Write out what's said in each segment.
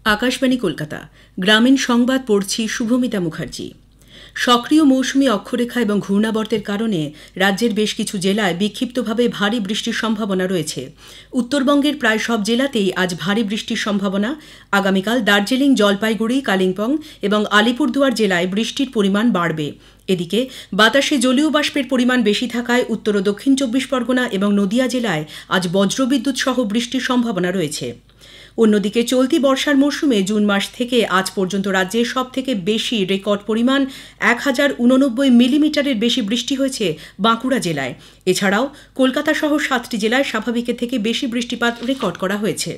আকাশবাণী কলকাতা গ্রামীণ সংবাদ পড়ছি শুভমিতা মুখার্জি। সক্রিয় মৌসুমি অক্ষরেখা এবং ঘূর্ণাবর্তের কারণে রাজ্যের বেশ কিছু জেলায় বিক্ষিপ্তভাবে ভারী বৃষ্টির সম্ভাবনা রয়েছে। উত্তরবঙ্গের প্রায় সব জেলাতেই আজ ভারী বৃষ্টির সম্ভাবনা। আগামীকাল দার্জিলিং, জলপাইগুড়ি, কালিম্পং এবং আলিপুরদুয়ার জেলায় বৃষ্টির পরিমাণ বাড়বে। এদিকে বাতাসে জলীয় বাষ্পের পরিমাণ বেশি থাকায় উত্তর ও দক্ষিণ 24 পরগনা এবং নদিয়া জেলায় আজ বজ্রবিদ্যুৎ সহ বৃষ্টির সম্ভাবনা রয়েছে। অন্যদিকে চলতি বর্ষার মরশুমে জুন মাস থেকে আজ পর্যন্ত রাজ্যে সবথেকে বেশি রেকর্ড পরিমাণ 1089 মিলিমিটারের বেশি বৃষ্টি হয়েছে বাঁকুড়া জেলায়। এছাড়াও কলকাতা সহ 7টি জেলায় স্বাভাবিকের থেকে বেশি বৃষ্টিপাত রেকর্ড করা হয়েছে।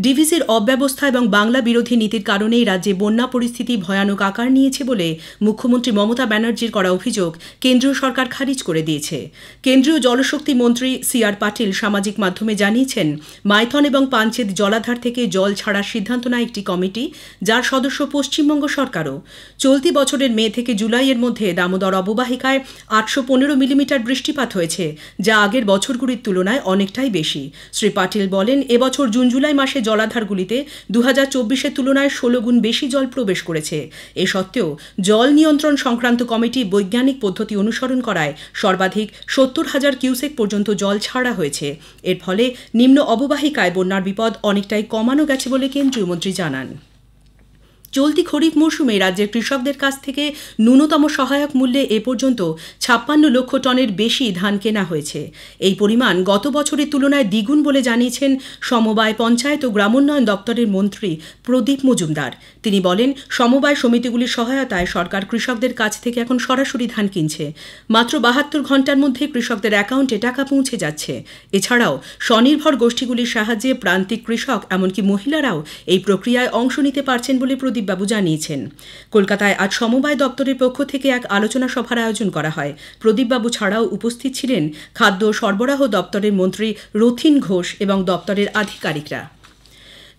ডিভিসির অব্যবস্থা এবং বাংলা বিরোধী নীতির কারণেই রাজ্যে বন্যা পরিস্থিতি ভয়ানক আকার নিয়েছে বলে মুখ্যমন্ত্রী মমতা ব্যানার্জির করা অভিযোগ কেন্দ্রীয় সরকার খারিজ করে দিয়েছে। কেন্দ্রীয় জলশক্তি মন্ত্রী CR পাটিল সামাজিক মাধ্যমে জানিয়েছেন, মাইথন এবং পাঞ্চেত জলাধার থেকে জল ছাড়ার সিদ্ধান্ত নেয় একটি কমিটি, যার সদস্য পশ্চিমবঙ্গ সরকারও। চলতি বছরের মে থেকে জুলাইয়ের মধ্যে দামোদর অববাহিকায় 815 মিলিমিটার বৃষ্টিপাত হয়েছে, যা আগের বছরগুলির তুলনায় অনেকটাই বেশি। শ্রী পাটিল বলেন, এবছর জুন জুলাই মাসে জলাধারগুলিতে 2024-এর তুলনায় 16 গুণ বেশি জল প্রবেশ করেছে। এ সত্ত্বেও জল নিয়ন্ত্রণ সংক্রান্ত কমিটি বৈজ্ঞানিক পদ্ধতি অনুসরণ করায় সর্বাধিক 70,000 কিউসেক পর্যন্ত জল ছাড়া হয়েছে। এর ফলে নিম্ন অববাহিকায় বন্যার বিপদ অনেকটাই কমানো গেছে বলে কেন্দ্রীয় মন্ত্রী জানান। চলতি খরিফ মৌসুমে রাজ্যের কৃষকদের কাছ থেকে ন্যূনতম সহায়ক মূল্যে এ পর্যন্ত 56 লক্ষ টনের বেশি ধান কেনা হয়েছে। এই পরিমাণ গত বছরের তুলনায় দ্বিগুণ বলে জানিয়েছেন সমবায়, পঞ্চায়েত ও গ্রামোন্নয়ন দপ্তরের মন্ত্রী প্রদীপ মজুমদার। তিনি বলেন, সমবায় সমিতিগুলির সহায়তায় সরকার কৃষকদের কাছ থেকে এখন সরাসরি ধান কিনছে। মাত্র 72 ঘণ্টার মধ্যে কৃষকদের অ্যাকাউন্টে টাকা পৌঁছে যাচ্ছে। এছাড়াও স্বনির্ভর গোষ্ঠীগুলির সাহায্যে প্রান্তিক কৃষক, এমনকি মহিলারাও এই প্রক্রিয়ায় অংশ নিতে পারছেন বলে প্রদীপবাবু জানিয়েছেন। কলকাতায় আজ সমবায় দপ্তরের পক্ষ থেকে এক আলোচনা সভার আয়োজন করা হয়। প্রদীপবাবু ছাড়াও উপস্থিত ছিলেন খাদ্য সরবরাহ দপ্তরের মন্ত্রী রথীন ঘোষ এবং দপ্তরের আধিকারিকরা।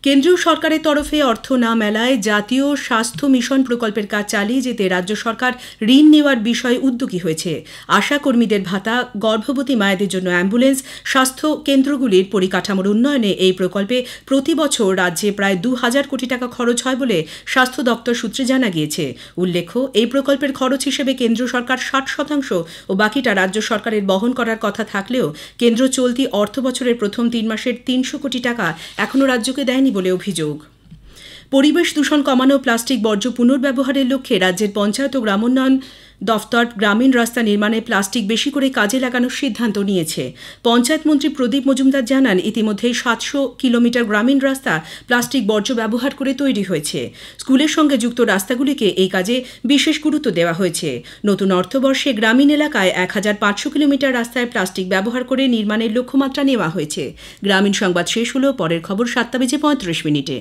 কেন্দ্রীয় সরকারের তরফে অর্থ না মেলায় জাতীয় স্বাস্থ্য মিশন প্রকল্পের কাজ চালিয়ে যেতে রাজ্য সরকার ঋণ নেওয়ার বিষয়ে উদ্যোগী হয়েছে। আশা কর্মীদের ভাতা, গর্ভবতী মায়েদের জন্য অ্যাম্বুলেন্স, স্বাস্থ্য কেন্দ্রগুলির পরিকাঠামোর উন্নয়নে এই প্রকল্পে প্রতি বছর রাজ্যে প্রায় 2000 কোটি টাকা খরচ হয় বলে স্বাস্থ্য দপ্তর সূত্রে জানা গিয়েছে। উল্লেখ্য, এই প্রকল্পের খরচ হিসেবে কেন্দ্র সরকার 60% ও বাকিটা রাজ্য সরকারের বহন করার কথা থাকলেও কেন্দ্র চলতি অর্থ বছরের প্রথম 3 মাসের 300 কোটি টাকা এখনও রাজ্যকে দেয়নি বলে অভিযোগ। পরিবেশ দূষণ কমানো, প্লাস্টিক বর্জ্য পুনর্ব্যবহারের লক্ষ্যে রাজ্যের পঞ্চায়েত ও গ্রামোন্নয়ন দফতর গ্রামীণ রাস্তা নির্মাণে প্লাস্টিক বেশি করে কাজে লাগানোর সিদ্ধান্ত নিয়েছে। পঞ্চায়েত মন্ত্রী প্রদীপ মজুমদার জানান, ইতিমধ্যেই 700 কিলোমিটার গ্রামীণ রাস্তা প্লাস্টিক বর্জ্য ব্যবহার করে তৈরি হয়েছে। স্কুলের সঙ্গে যুক্ত রাস্তাগুলিকে এই কাজে বিশেষ গুরুত্ব দেওয়া হয়েছে। নতুন অর্থবর্ষে গ্রামীণ এলাকায় 1500 কিলোমিটার রাস্তায় প্লাস্টিক ব্যবহার করে নির্মাণের লক্ষ্যমাত্রা নেওয়া হয়েছে। গ্রামীণ সংবাদ শেষ হলো। পরের খবর 7:35 মিনিটে।